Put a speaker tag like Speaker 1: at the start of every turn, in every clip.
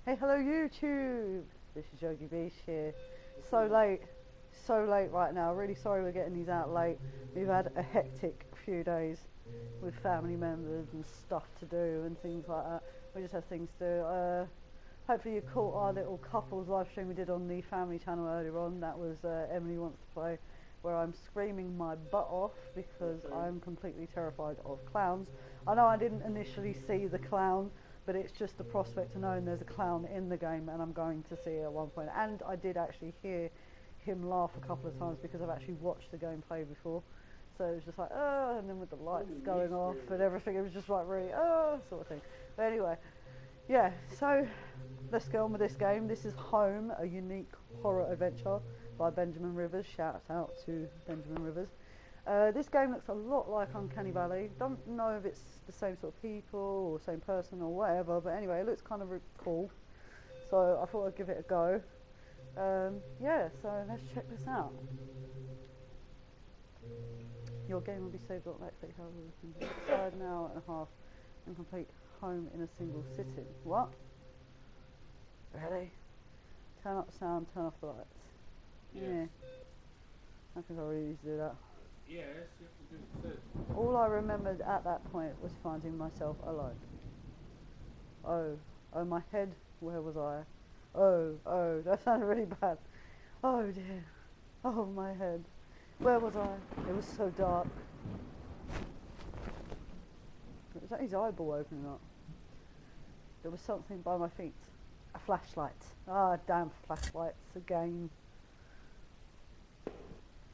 Speaker 1: Hey, hello YouTube! This is Yogi Beast here. So late right now. Really sorry we're getting these out late. We've had a hectic few days with family members and stuff to do and things like that. We just have things to do. Hopefully you caught our little couples live stream we did on the family channel earlier on. That was Emily Wants to Play, where I'm screaming my butt off because I'm completely terrified of clowns. I know I didn't initially see the clown, but it's just the prospect of knowing there's a clown in the game and I'm going to see it at one point. And I did actually hear him laugh a couple of times because I've actually watched the gameplay before. So it was just like, oh, and then with the lights going off and everything, it was just like really, oh, sort of thing. But anyway, yeah, so let's go on with this game. This is Home, a unique horror adventure by Benjamin Rivers. Shout out to Benjamin Rivers. This game looks a lot like Uncanny Valley. Don't know if it's the same sort of people or same person or whatever, but anyway, it looks kind of cool. So I thought I'd give it a go. Yeah, so let's check this out. Your game will be saved automatically, however, you can decide an hour and a half and complete Home in a single sitting. What? Really? Turn up the sound, turn off the lights.
Speaker 2: Yes.
Speaker 1: Yeah. I think I really need to do that.
Speaker 2: Yes, you have to do it too.
Speaker 1: All I remembered at that point was finding myself alone. Oh, my head, where was I? Oh, that sounded really bad. Oh dear. Oh, my head. Where was I? It was so dark. Was that his eyeball opening up? There was something by my feet. A flashlight. Ah, damn flashlights again.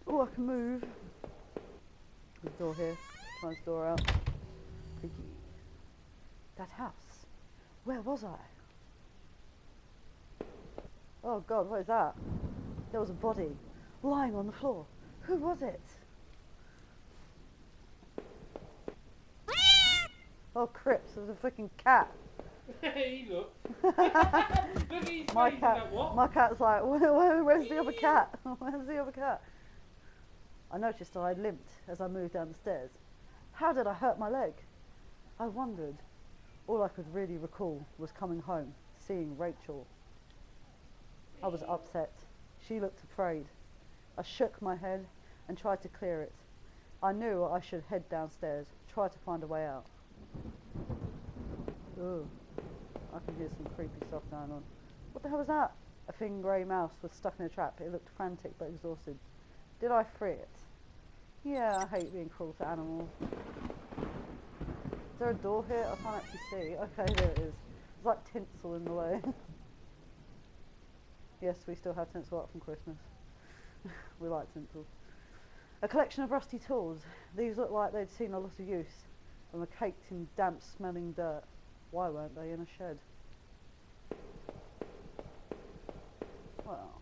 Speaker 1: Oh, I can move. There's a door here. Try this door out. Creaky. That house. Where was I? Oh God, what is that? There was a body lying on the floor. Who was it? Oh, Crips, there's a freaking cat.
Speaker 2: Hey, look. Look at his
Speaker 1: My
Speaker 2: face,
Speaker 1: cat.
Speaker 2: like, what?
Speaker 1: My cat's like, where's the other cat? Where's the other cat? I noticed that I limped as I moved down the stairs. How did I hurt my leg? I wondered. All I could really recall was coming home, seeing Rachel. I was upset. She looked afraid. I shook my head and tried to clear it. I knew I should head downstairs, try to find a way out. Ugh. I can hear some creepy stuff going on. What the hell was that? A thin grey mouse was stuck in a trap. It looked frantic but exhausted. Did I free it? Yeah, I hate being cruel to animals. Is there a door here? I can't actually see. Okay, there it is. There's like tinsel in the way. Yes, we still have tinsel up from Christmas. We like tinsel. A collection of rusty tools. These look like they'd seen a lot of use and were caked in damp smelling dirt. Why weren't they in a shed? Well,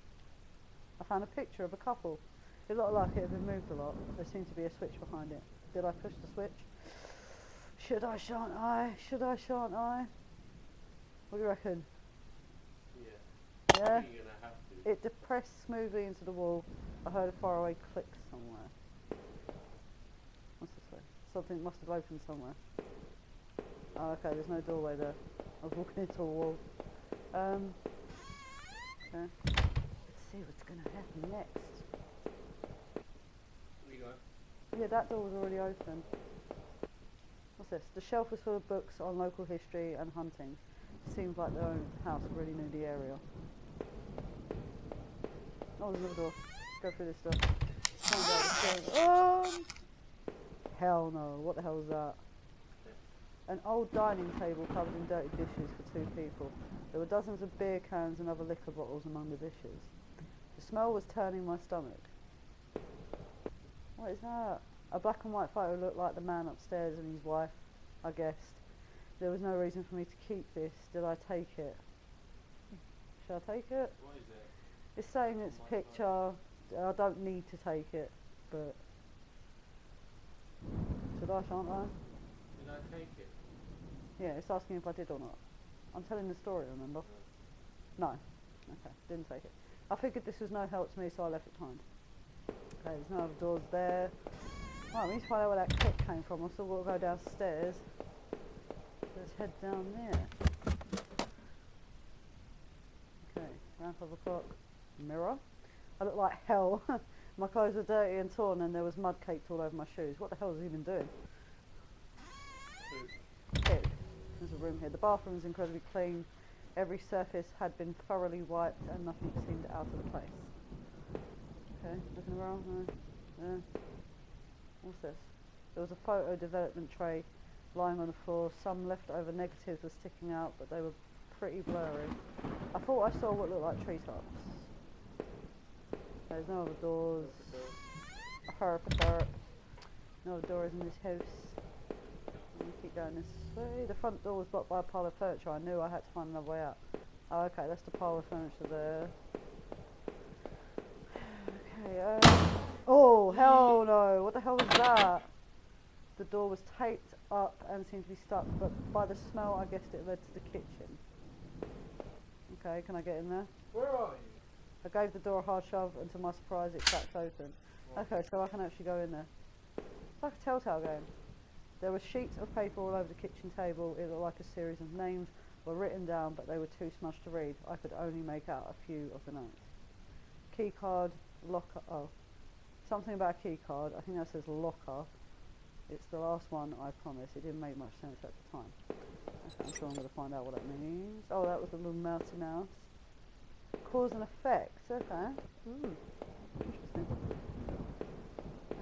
Speaker 1: I found a picture of a couple. It looked like it had been moved a lot. There seemed to be a switch behind it. Did I push the switch? Should I, shan't I? Should I, shan't I? What do you reckon?
Speaker 2: Yeah.
Speaker 1: Yeah?
Speaker 2: You're gonna have to.
Speaker 1: It depressed smoothly into the wall. I heard a faraway click somewhere. What's this way? Something must have opened somewhere. Oh, okay, there's no doorway there. I was walking into a wall. Okay. Let's see what's going to happen next.
Speaker 2: Where you going?
Speaker 1: Yeah, that door was already open. What's this? The shelf was full of books on local history and hunting. Seems like their own house really knew the area. Oh, there's another door. Go through this door. Hell no. What the hell is that? An old dining table covered in dirty dishes for two people. There were dozens of beer cans and other liquor bottles among the dishes. The smell was turning my stomach. What is that? A black and white photo looked like the man upstairs and his wife, I guessed. There was no reason for me to keep this. Did I take it? Should I take it?
Speaker 2: What is it?
Speaker 1: It's saying it's a picture. I don't need to take it, but should I, shan't I?
Speaker 2: Did I take it?
Speaker 1: Yeah, it's asking if I did or not. I'm telling the story, remember? No. Okay, didn't take it. I figured this was no help to me, so I left it behind. Okay, there's no other doors there. Right, we need to find out where that click came from. I've still got to go downstairs. Let's head down there. lamp, 12 o'clock. Mirror. I look like hell. My clothes were dirty and torn and there was mud caked all over my shoes. What the hell was he even doing? Food. There's a room here. The bathroom is incredibly clean. Every surface had been thoroughly wiped and nothing seemed out of place. Okay, looking around. No. Yeah. What's this? There was a photo development tray lying on the floor. Some leftover negatives were sticking out, but they were pretty blurry. I thought I saw what looked like treetops. There's no other doors. No other doors in this house. Let me keep going this way. The front door was blocked by a pile of furniture. I knew I had to find another way out. Oh, okay, that's the pile of furniture there. Okay, oh, hell no. What the hell was that? The door was taped up and seemed to be stuck, but by the smell, I guessed it led to the kitchen. Okay, can I get in there?
Speaker 2: Where are you?
Speaker 1: I gave the door a hard shove, and to my surprise, it cracked open. Okay, so I can actually go in there. It's like a Telltale game. There were sheets of paper all over the kitchen table. It looked like a series of names were written down, but they were too smudged to read. I could only make out a few of the notes. Key card, locker. Oh, something about a key card. I think that says locker. It's the last one, I promise. It didn't make much sense at the time. Okay, I'm sure I'm going to find out what that means. Oh, that was a little mousey mouse. Cause and effect. Okay. Interesting.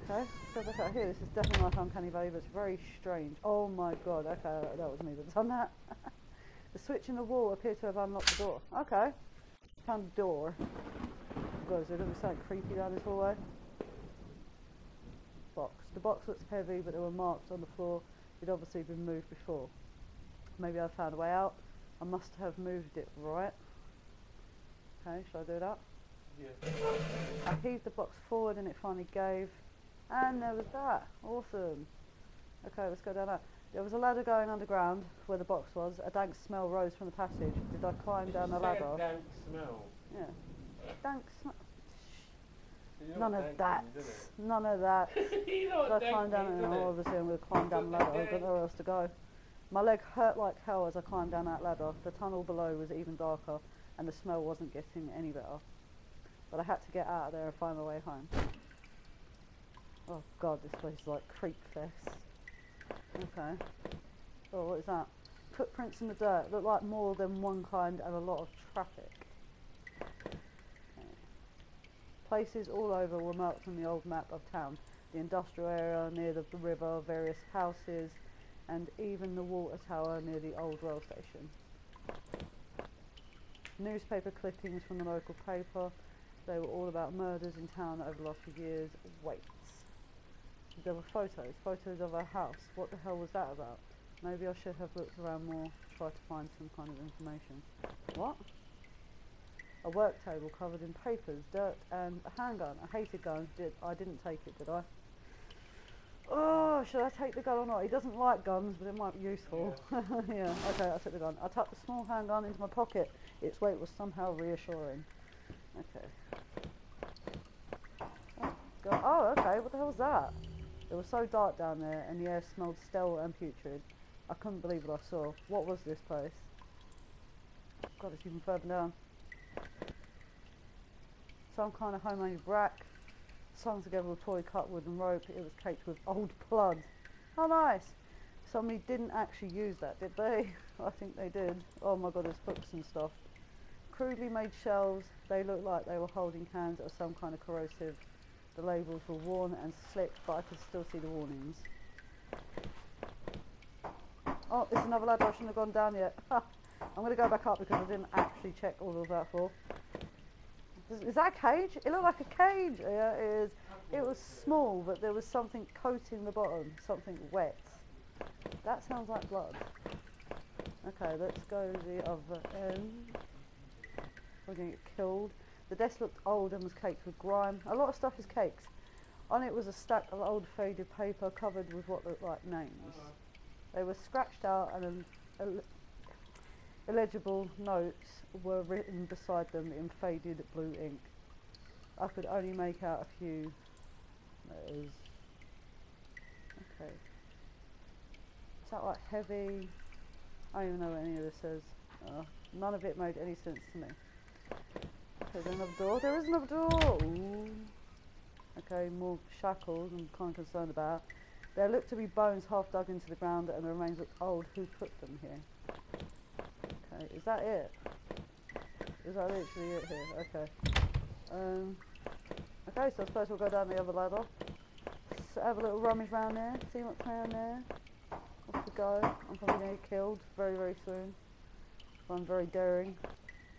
Speaker 1: Okay, so look out here. This is definitely like Uncanny Valley, but it's very strange. Oh my god. Okay, that was me that's done that. The switch in the wall appeared to have unlocked the door. Okay. Found the door. God, is there going to be something creepy down this hallway? Box. The box looks heavy, but there were marks on the floor. It'd obviously been moved before. Maybe I found a way out. I must have moved it right. Okay, shall I do that?
Speaker 2: Yeah.
Speaker 1: I heaved the box forward and it finally gave. And there was that. Awesome. Okay, let's go down that. There was a ladder going underground where the box was. A dank smell rose from the passage. Did I climb down the ladder?
Speaker 2: Dank smell.
Speaker 1: Yeah. Dank smell.
Speaker 2: You know
Speaker 1: None
Speaker 2: what
Speaker 1: of
Speaker 2: dank
Speaker 1: that.
Speaker 2: means, isn't
Speaker 1: None of that.
Speaker 2: it? You know
Speaker 1: Did
Speaker 2: what
Speaker 1: I climb
Speaker 2: dank
Speaker 1: down
Speaker 2: means,
Speaker 1: it?
Speaker 2: isn't
Speaker 1: No,
Speaker 2: it?
Speaker 1: obviously I'm going to climb down the ladder. I don't know where else to go. My leg hurt like hell as I climbed down that ladder. The tunnel below was even darker and the smell wasn't getting any better. But I had to get out of there and find my way home. Oh god, this place is like creep fest. Okay. Oh, what is that? Footprints in the dirt. Look like more than one kind and a lot of traffic. Okay. Places all over were marked on the old map of town. The industrial area near the river, various houses, and even the water tower near the old rail station. Newspaper clippings from the local paper. They were all about murders in town over the last few years. Wait. There were photos of a house. What the hell was that about? Maybe I should have looked around more to try to find some kind of information. What? A work table covered in papers, dirt, and a handgun. I hated guns. I didn't take it, did I? Oh, should I take the gun or not? He doesn't like guns, but it might be useful. Yeah, yeah. Okay, I took the gun. I tucked the small handgun into my pocket. Its weight was somehow reassuring. Okay. Oh, God. Oh, okay. What the hell was that? It was so dark down there, and the air smelled stale and putrid. I couldn't believe what I saw. What was this place? God, it's even further down. Some kind of homemade rack, slung together with toy cut wood and rope. It was caked with old blood. Oh, nice. Somebody didn't actually use that, did they? I think they did. Oh my god, there's books and stuff. Crudely made shelves. They looked like they were holding cans of some kind of corrosive. The labels were worn and slick, but I could still see the warnings. Oh, it's another ladder. I shouldn't have gone down yet. I'm going to go back up because I didn't actually check all of that for. Is that a cage? It looked like a cage. Yeah, it is. It was small, but there was something coating the bottom, something wet. That sounds like blood. Okay, let's go the other end. We're going to get killed. The desk looked old and was caked with grime. A lot of stuff is caked. On it was a stack of old faded paper covered with what looked like names. They were scratched out and illegible notes were written beside them in faded blue ink. I could only make out a few letters. Okay. Is that like heavy? I don't even know what any of this says. None of it made any sense to me. Is there another door? There is another door! Ooh. Okay, more shackles I'm kind of concerned about. There look to be bones half dug into the ground and the remains look old. Who put them here? Okay, is that it? Is that literally it here? Okay. Okay, so I suppose we'll go down the other ladder. Have a little rummage around there, see what's around there. Off we go. I'm probably going to get killed very, very soon. I'm very daring.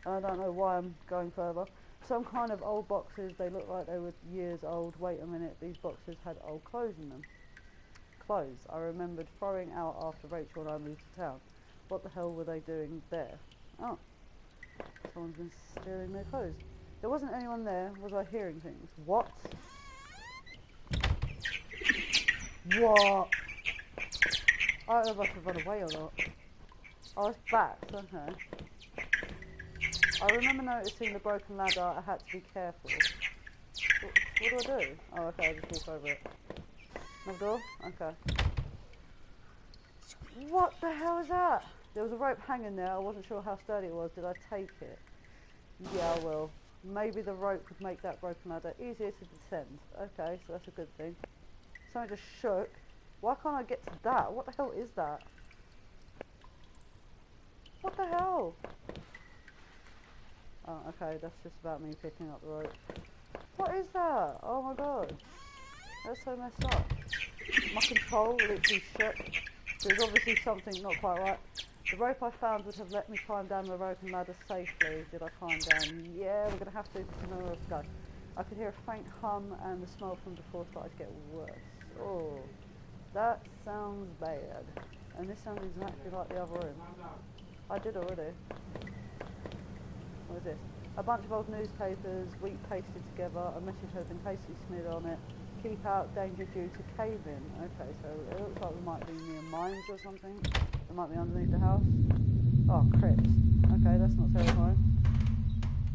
Speaker 1: I don't know why I'm going further. Some kind of old boxes, they look like they were years old. Wait a minute, these boxes had old clothes in them. Clothes I remembered throwing out after Rachel and I moved to town. What the hell were they doing there? Oh, someone's been stealing their clothes. There wasn't anyone there. Was I hearing things? What? What? I don't know if I could run away or not. Oh, it's bats, okay. I remember noticing the broken ladder. I had to be careful. What do I do? Oh, okay, I just walk over it. Another door? Okay. What the hell is that? There was a rope hanging there. I wasn't sure how sturdy it was. Did I take it? Yeah, I will. Maybe the rope would make that broken ladder easier to descend. Okay, so that's a good thing. Something just shook. Why can't I get to that? What the hell is that? What the hell? Oh, okay, that's just about me picking up the rope. What is that? Oh my god. That's so messed up. My control literally shook. There's obviously something not quite right. The rope I found would have let me climb down the rope and ladder safely. Did I climb down? Yeah, we're going to have to. No, let's go. I could hear a faint hum and the smell from before started to get worse. Oh, that sounds bad. And this sounds exactly like the other room. I did already. What is this? A bunch of old newspapers, wheat pasted together. A message has been hastily smeared on it. Keep out, danger due to cave-in. Okay, so it looks like we might be near mines or something. It might be underneath the house. Oh, crypts. Okay, that's not terrifying.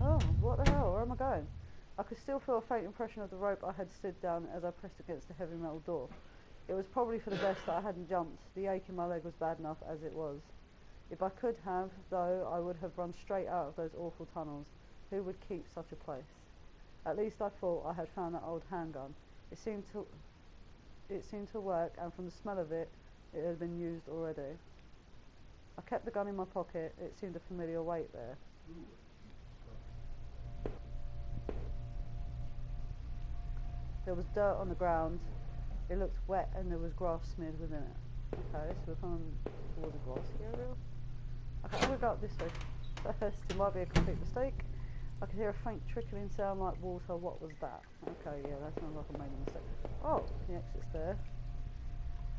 Speaker 1: Oh, what the hell? Where am I going? I could still feel a faint impression of the rope I had slid down as I pressed against the heavy metal door. It was probably for the best that I hadn't jumped. The ache in my leg was bad enough as it was. If I could have, though, I would have run straight out of those awful tunnels. Who would keep such a place? At least I thought I had found that old handgun. It seemed to work, and from the smell of it, it had been used already. I kept the gun in my pocket. It seemed a familiar weight there. There was dirt on the ground. It looked wet, and there was grass smeared within it. Okay, so we're coming towards a grassy area. Okay, I'm going to go up this way first. It might be a complete mistake. I could hear a faint trickling sound like water. What was that? Okay, yeah, that sounds like I made a mistake. Oh, the exit's there.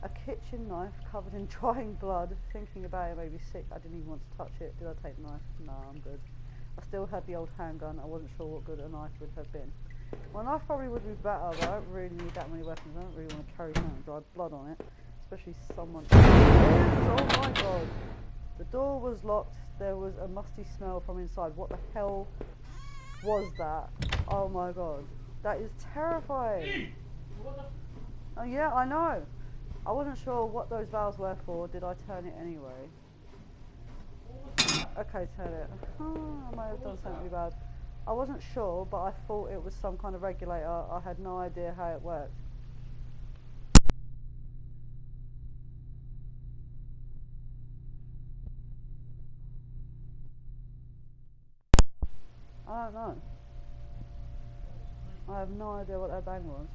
Speaker 1: A kitchen knife covered in drying blood. Thinking about it made me sick. I didn't even want to touch it. Did I take the knife? No, I'm good. I still had the old handgun. I wasn't sure what good a knife would have been. Well, a knife probably would be better, but I don't really need that many weapons. I don't really want to carry something with dried blood on it. Especially someone... Oh my god. The door was locked. There was a musty smell from inside. What the hell was that? Oh my god. That is terrifying. Oh yeah, I know. I wasn't sure what those valves were for. Did I turn it anyway? Okay, turn it. Oh, I might have done something bad. I wasn't sure, but I thought it was some kind of regulator. I had no idea how it worked. I don't know. I have no idea what that bang was.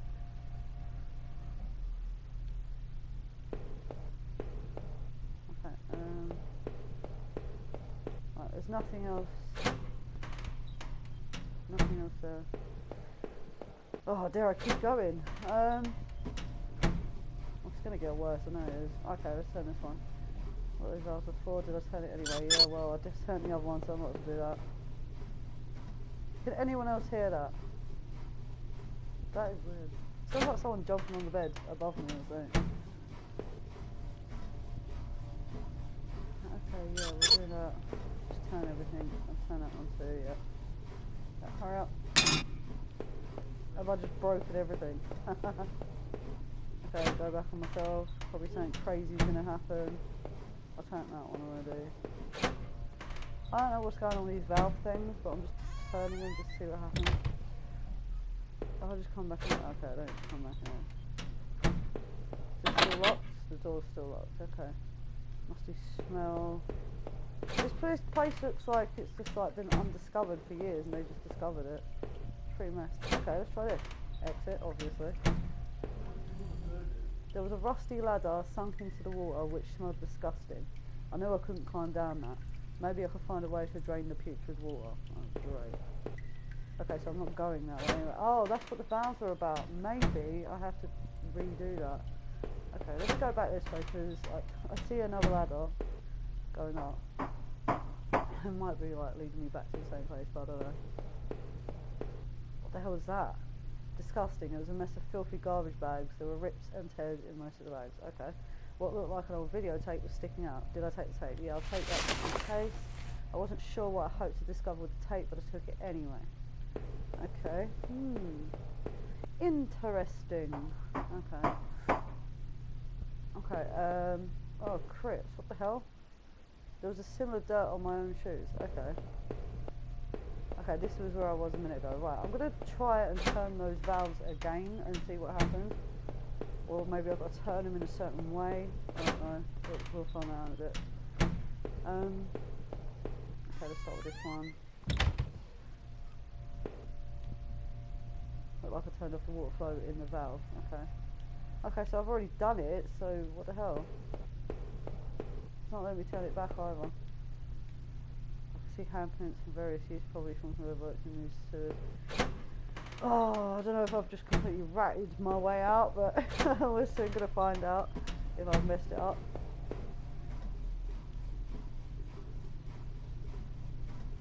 Speaker 1: Okay, right, there's nothing else. Nothing else there. Oh, dare I keep going? It's gonna get worse, I know it is. Okay, let's turn this one. What was that before? Did I turn it anyway? Yeah, well, I just turned the other one, so I'm not going to do that. Can anyone else hear that? That is weird. It sounds like someone jumping on the bed above me or something. Okay, yeah, we'll do that. Just turn everything. I'll turn that one too, yeah. Hurry up. Have I just broken everything? Okay, go back on myself. Probably something crazy's gonna happen. I'll turn that one already. I don't know what's going on with these valve things, but I'm just turning them just to see what happens. I'll just come back in. Okay, I don't need to come back in. Is it still locked? The door's still locked. Okay. Musty smell. This place looks like it's just like been undiscovered for years and they just discovered it. It's pretty messed. Okay, let's try this. Exit, obviously. There was a rusty ladder sunk into the water which smelled disgusting. I knew I couldn't climb down that. Maybe I could find a way to drain the putrid water. Oh, great. Okay, so I'm not going that way anyway. Oh, that's what the valves are about. Maybe I have to redo that. Okay, let's go back this way because I see another ladder going up. It might be like leading me back to the same place, but I don't know. What the hell was that? Disgusting. It was a mess of filthy garbage bags. There were rips and tears in most of the bags. Okay. What looked like an old videotape was sticking out. Did I take the tape? Yeah, I'll take that just in case. I wasn't sure what I hoped to discover with the tape, but I took it anyway. Okay. Interesting. Okay. Okay, oh crips, what the hell? There was a similar dirt on my own shoes. Okay. Okay, this was where I was a minute ago. Right, I'm gonna try and turn those valves again and see what happens. Or maybe I've got to turn them in a certain way. I don't know. We'll find out in a bit. Okay, let's start with this one. Looked like I turned off the water flow in the valve. Okay. Okay, so I've already done it, so what the hell? It's not letting me turn it back either. I can see handprints from various use, probably from whoever works in these sewers. Oh, I don't know if I've just completely ratted my way out, but we're soon going to find out if I've messed it up.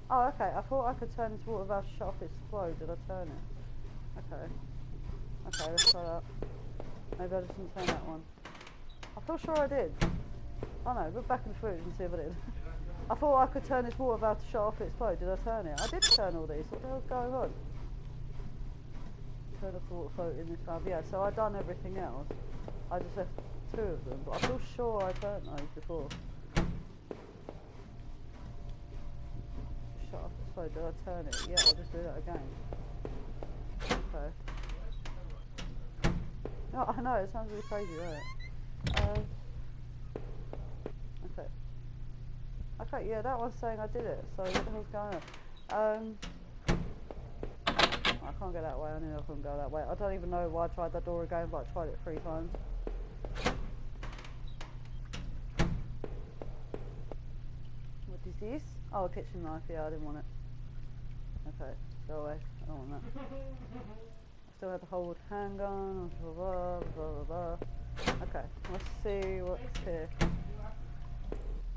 Speaker 1: Oh, okay, I thought I could turn this water valve to shut off its flow. Did I turn it? Okay. Okay, let's try that. Maybe I just didn't turn that one. I feel sure I did. Oh no, look back in the footage and see if I did. I thought I could turn this water valve to shut off its flow. Did I turn it? I did turn all these. What the hell's going on? Turn off the water flow in this valve. Yeah, so I've done everything else. I just left 2 of them, but I feel sure I turned those before. Shut off its flow. Did I turn it? Yeah, I'll just do that again. Okay. No, I know, it sounds really crazy, right? Okay. Okay, yeah, that one's saying I did it, so what the hell's going on? I can't go that way, I knew I couldn't go that way. I don't even know why I tried that door again, but I tried it 3 times. What is this? Oh, a kitchen knife, yeah, I didn't want it. Okay, go away, I don't want that. Still have the hold handgun, blah blah blah blah blah. Okay, let's see what's here.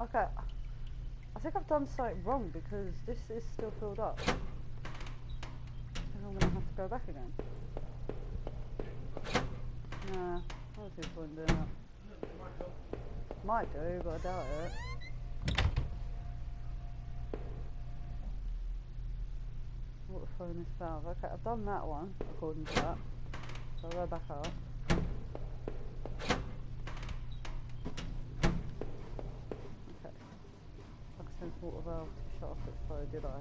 Speaker 1: Okay, I think I've done something wrong because this is still filled up. I think I'm gonna have to go back again. Nah, I don't think I'm doing that. Might do, but I doubt it. Water flow in this valve. Okay, I've done that one according to that. So I'll go back up. Okay. I can send water valve to shut off its flow, did I?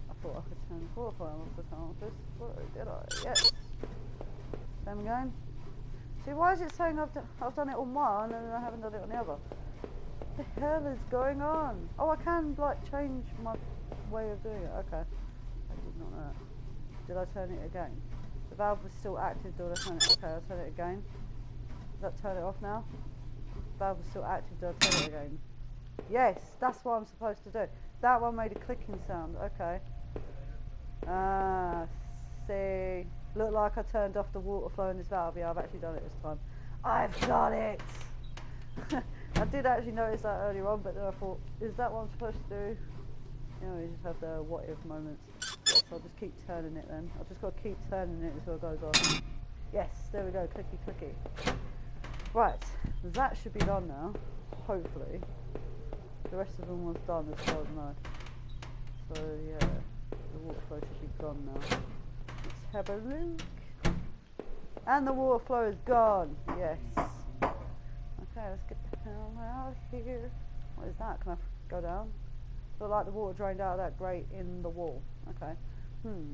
Speaker 1: I thought I could turn the water flow off the tunnel. Did I? Yes. Same again. See, why is it saying I've done it on one and I haven't done it on the other? What the hell is going on? Oh, I can like change my way of doing it. Okay. I did not know that. Did I turn it again? The valve was still active. Did I turn it? Okay, I'll turn it again. Does that turn it off now? The valve was still active. Did I turn it again? Yes, that's what I'm supposed to do. That one made a clicking sound. Okay. Ah, see. Looked like I turned off the water flow in this valve. Yeah, I've actually done it this time. I've done it! I did actually notice that earlier on, but then I thought, is that what I'm supposed to do? You know, you just have the what if moments. Yes, I'll just keep turning it then. I've just got to keep turning it until it goes on. Yes, there we go, clicky clicky. Right, that should be done now, hopefully. The rest of them was done as far as I know. So yeah, the water flow should be gone now. Let's have a look. And the water flow is gone. Yes. Okay, let's get the hell out of here. What is that? Can I go down? Look like the water drained out of that grate in the wall. Okay.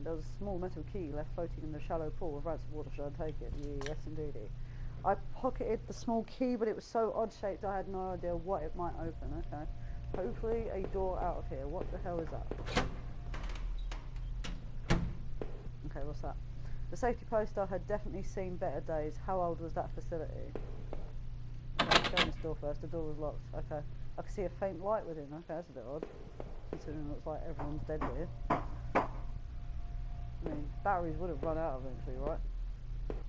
Speaker 1: There was a small metal key left floating in the shallow pool of rancid water. Should I take it? Yes, indeedy. I pocketed the small key, but it was so odd shaped I had no idea what it might open. Okay. Hopefully a door out of here. What the hell is that? Okay, what's that? The safety poster had definitely seen better days. How old was that facility? Okay, go in this door first. The door was locked. Okay. I can see a faint light within. Okay, that's a bit odd. Considering it looks like everyone's dead here. I mean, batteries would have run out eventually, right?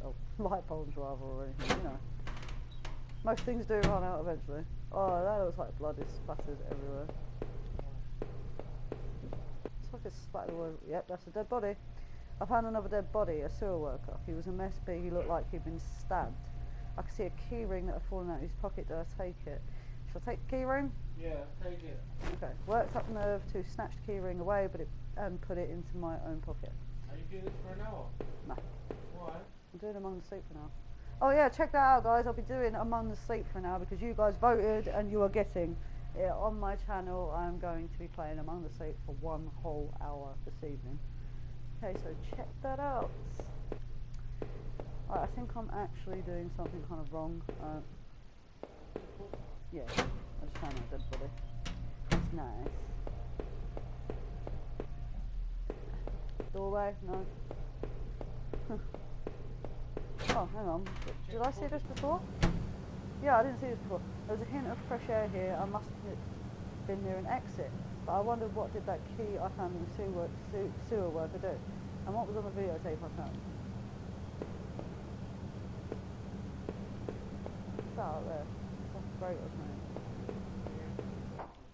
Speaker 1: Oh, light bulbs rather, or anything, you know. Most things do run out eventually. Oh, that looks like blood is splattered everywhere. It's like a splattered all over. Yep, that's a dead body. I found another dead body, a sewer worker. He was a mess, but he looked like he'd been stabbed. I could see a key ring that had fallen out of his pocket. Did I take it? Shall I take the key ring?
Speaker 2: Yeah, take it.
Speaker 1: Okay. Worked up the nerve to snatch the key ring away, and put it into my own pocket.
Speaker 2: Are you doing this for an hour?
Speaker 1: No.
Speaker 2: Why?
Speaker 1: I'm doing Among the Sleep for now. Oh yeah, check that out, guys. I'll be doing Among the Sleep for now because you guys voted and you are getting it on my channel. I'm going to be playing Among the Sleep for 1 whole hour this evening. Okay, so check that out. Right, I think I'm actually doing something kind of wrong. Yeah, I just found a dead body. It's nice. Doorway? No. Oh, hang on. Did I see this before? Yeah, I didn't see this before. There was a hint of fresh air here. I must have been near an exit. But I wondered what did that key I found in the sewer worker do? And what was on the videotape I found? What's that out there? That's great, wasn't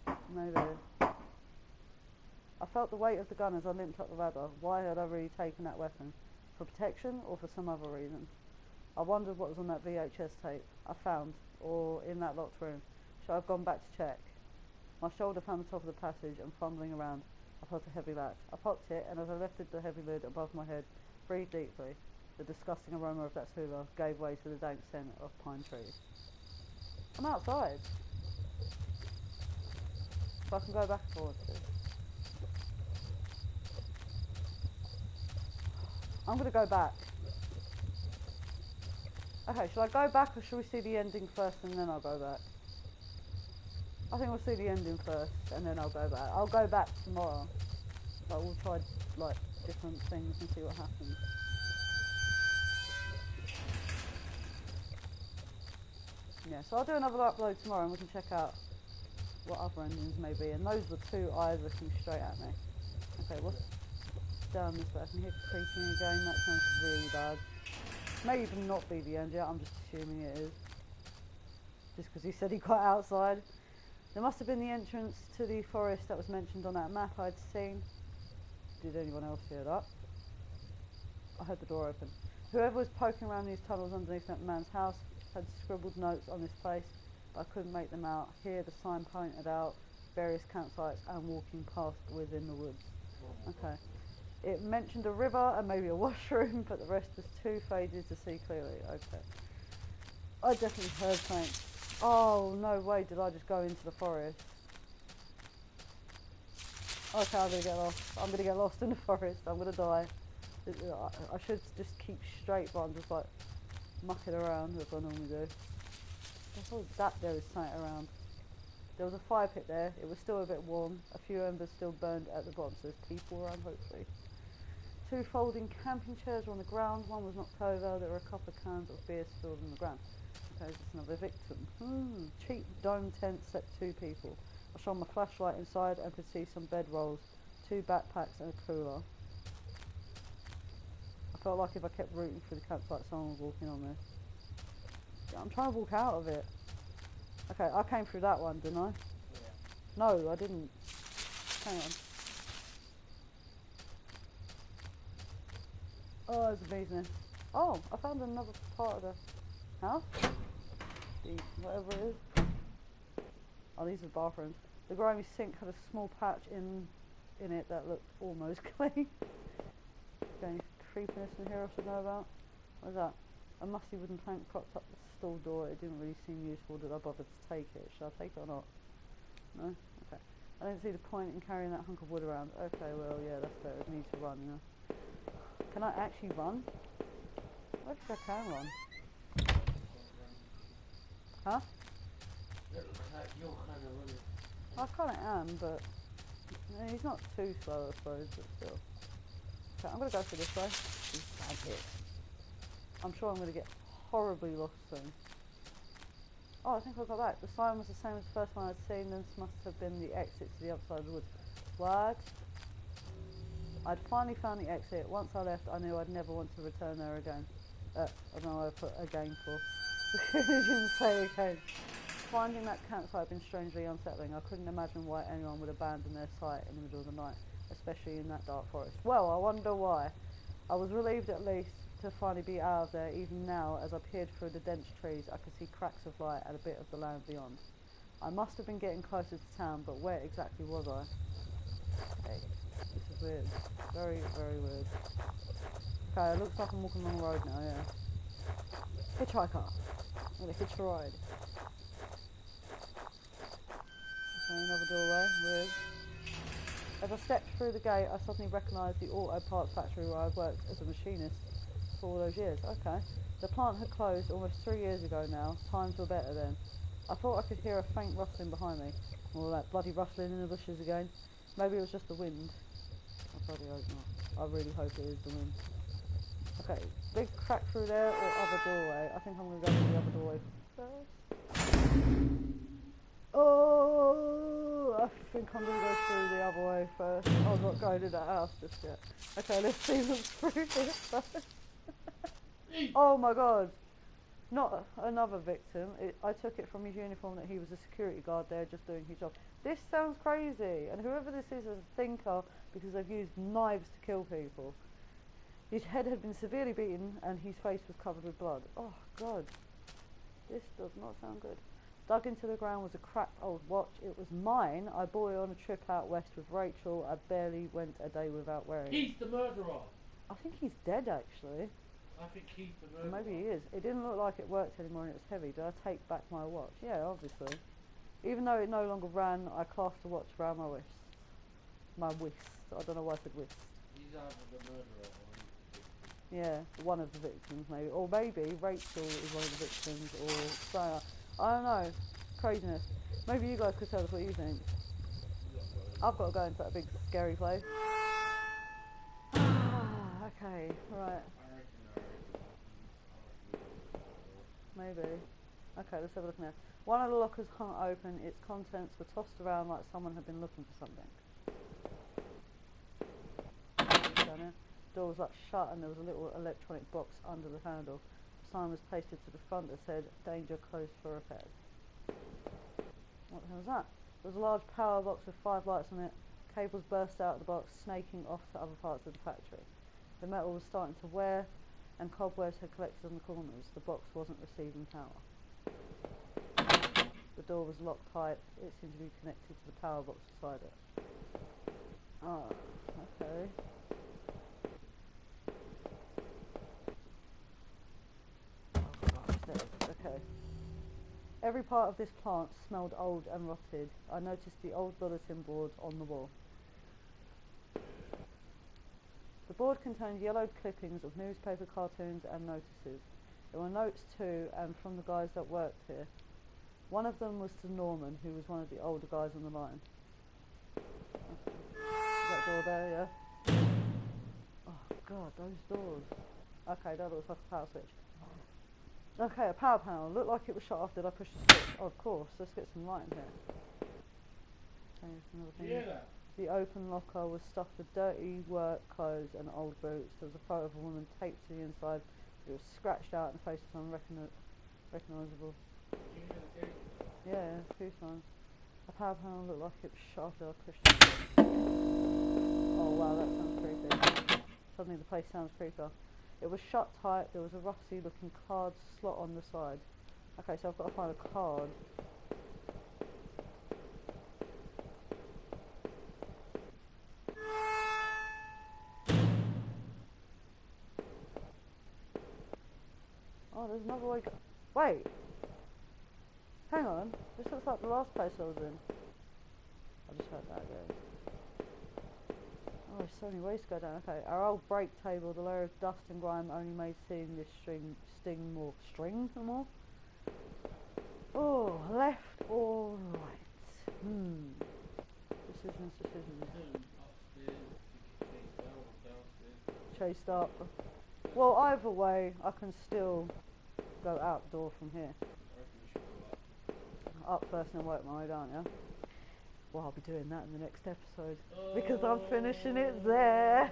Speaker 1: it? Maybe. I felt the weight of the gun as I limped up the ladder. Why had I really taken that weapon? For protection or for some other reason? I wondered what was on that VHS tape I found, or in that locked room. Should I have gone back to check? My shoulder found the top of the passage and fumbling around, I felt a heavy latch. I popped it, and as I lifted the heavy lid above my head, breathed deeply, the disgusting aroma of that hula gave way to the dank scent of pine trees. I'm outside. So I can go back and forward. I'm going to go back. Okay, shall I go back or shall we see the ending first and then I'll go back? I think we'll see the ending first and then I'll go back. I'll go back tomorrow. Like, we'll try like different things and see what happens. Yeah, so I'll do another upload tomorrow and we can check out what other endings may be. And those were 2 eyes looking straight at me. Okay, what's down this way? I can hear creaking again. That sounds really bad. May even not be the end yet. I'm just assuming it is. Just because he said he got outside. There must have been the entrance to the forest that was mentioned on that map I'd seen. Did anyone else hear that? I heard the door open. Whoever was poking around these tunnels underneath that man's house had scribbled notes on this place, but I couldn't make them out. Here the sign pointed out various campsites and walking past within the woods. Okay. It mentioned a river and maybe a washroom, but the rest was too faded to see clearly. Okay. I definitely heard something. Oh, no way did I just go into the forest. Okay, I'm going to get lost. I'm going to get lost in the forest. I'm going to die. I should just keep straight, but I'm just like mucking around as I normally do. I thought that there was something around. There was a fire pit there. It was still a bit warm. A few embers still burned at the bottom, so there's people around, hopefully. 2 folding camping chairs were on the ground. One was knocked over. There were a couple of cans of beer spilled on the ground. Okay, this is another victim. Cheap dome tent slept 2 people. I shone my flashlight inside and could see some bed rolls, 2 backpacks and a cooler. I felt like if I kept rooting through the campsite, someone was walking on this. Yeah, I'm trying to walk out of it. Okay, I came through that one, didn't I?
Speaker 2: Yeah.
Speaker 1: No, I didn't. Hang on. Oh, there's a bee's nest. Oh, I found another part of the house. Whatever it is. Oh, these are bathrooms. The grimy sink had a small patch in it that looked almost clean. Any creepiness in here I should know about? What is that? A musty wooden plank propped up the stall door. It didn't really seem useful. Did I bother to take it? Should I take it or not? No? Okay. I don't see the point in carrying that hunk of wood around. Okay, well, yeah, that's better. It needs to run, you know. Can I actually run? I don't think I can run. Huh?
Speaker 2: That looks like you're kind of running.
Speaker 1: I kind of am, but he's not too slow, I suppose, but still. Okay, I'm going to go for this way. I'm sure I'm going to get horribly lost soon. Oh, I think I got that. The sign was the same as the first one I'd seen. This must have been the exit to the other side of the woods. What? I'd finally found the exit. Once I left, I knew I'd never want to return there again. I don't know what I put again for. I didn't say again. Finding that campsite had been strangely unsettling. I couldn't imagine why anyone would abandon their site in the middle of the night, especially in that dark forest. Well, I wonder why. I was relieved at least to finally be out of there. Even now, as I peered through the dense trees, I could see cracks of light and a bit of the land beyond. I must have been getting closer to town, but where exactly was I? Hey, this is weird. Very, very weird. Okay, it looks like I'm walking along the road now, yeah. Hitchhiker. I'm gonna hitch a ride. Okay, another doorway, weird. As I stepped through the gate, I suddenly recognised the auto parts factory where I've worked as a machinist for all those years. Okay. The plant had closed almost 3 years ago now. Times were better then. I thought I could hear a faint rustling behind me. All that bloody rustling in the bushes again. Maybe it was just the wind. I bloody hope not. I really hope it is the wind. Okay, big crack through there or other doorway. I think I'm going to go to the other doorway first. Oh, I think I'm going to go through the other way first. I'm not going to that house just yet. Okay, let's see what's through here first. Oh my god. Not another victim. I took it from his uniform that he was a security guard there just doing his job. This sounds crazy. And whoever this is a thinker because they've used knives to kill people. His head had been severely beaten and his face was covered with blood. Oh god. This does not sound good. Dug into the ground was a cracked old watch. It was mine. I bought it on a trip out west with Rachel. I barely went a day without wearing it.
Speaker 2: He's the murderer.
Speaker 1: I think he's dead actually.
Speaker 2: I think he's the murderer.
Speaker 1: Maybe he is. It didn't look like it worked anymore and it was heavy. Did I take back my watch? Yeah, obviously. Even though it no longer ran, I clasped the watch around my wrist. My wrist. I don't know why I said wrist.
Speaker 2: He's either the murderer or he's the victim.
Speaker 1: Yeah, one of the victims maybe. Or maybe Rachel is one of the victims or Sarah. I don't know. Craziness. Maybe you guys could tell us what you think. I've got to go into that big scary place. Okay, right. Maybe. Okay, let's have a look now. One of the lockers hung open. Its contents were tossed around like someone had been looking for something. Door was shut and there was a little electronic box under the handle. A sign was pasted to the front that said, "Danger, closed for repairs." What the hell was that? There was a large power box with 5 lights on it. Cables burst out of the box, snaking off to other parts of the factory. The metal was starting to wear and cobwebs had collected on the corners. The box wasn't receiving power. The door was locked tight. It seemed to be connected to the power box beside it. Oh, okay. Okay. Every part of this plant smelled old and rotted. I noticed the old bulletin board on the wall. The board contained yellowed clippings of newspaper cartoons and notices. There were notes too, and from the guys that worked here. One of them was to Norman, who was one of the older guys on the line. Okay. That door there, yeah? Oh god, those doors. Okay, that looks like a power switch. Okay, a power panel. Looked like it was shut off. Did I push the switch? Oh, of course. Let's get some light in here. Change another thing.
Speaker 2: Yeah.
Speaker 1: The open locker was stuffed with dirty work clothes and old boots. There was a photo of a woman taped to the inside. It was scratched out and the face was unrecognisable. Yeah, a few times. A power panel looked like it was shut off. Did I push the switch? Oh wow, that sounds creepy. Suddenly the place sounds creepier. It was shut tight. There was a rusty looking card slot on the side. Okay, so I've got to find a card. Oh, there's another way. Wait. Hang on. This looks like the last place I was in. I just heard that again. Oh, there's so many ways to go down. Okay, our old break table, the layer of dust and grime only made seeing this sting more. Oh, left or right? Decisions.
Speaker 2: Upstairs, to get chased out, or downstairs.
Speaker 1: Chased up. Well, either way, I can still go out the door from here.
Speaker 2: I reckon we should go up.
Speaker 1: Up first and work my way down, yeah? Well, I'll be doing that in the next episode because I'm finishing it there.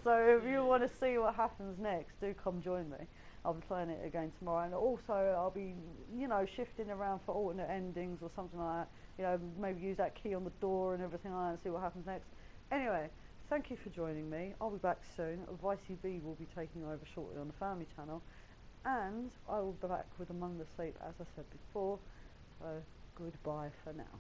Speaker 1: So if you want to see what happens next, do come join me. I'll be playing it again tomorrow, and also I'll be, shifting around for alternate endings or something like that. Maybe use that key on the door and everything like that and see what happens next. Anyway, thank you for joining me. I'll be back soon. Vicey B will be taking over shortly on the family channel, and I will be back with Among the Sleep as I said before. So goodbye for now.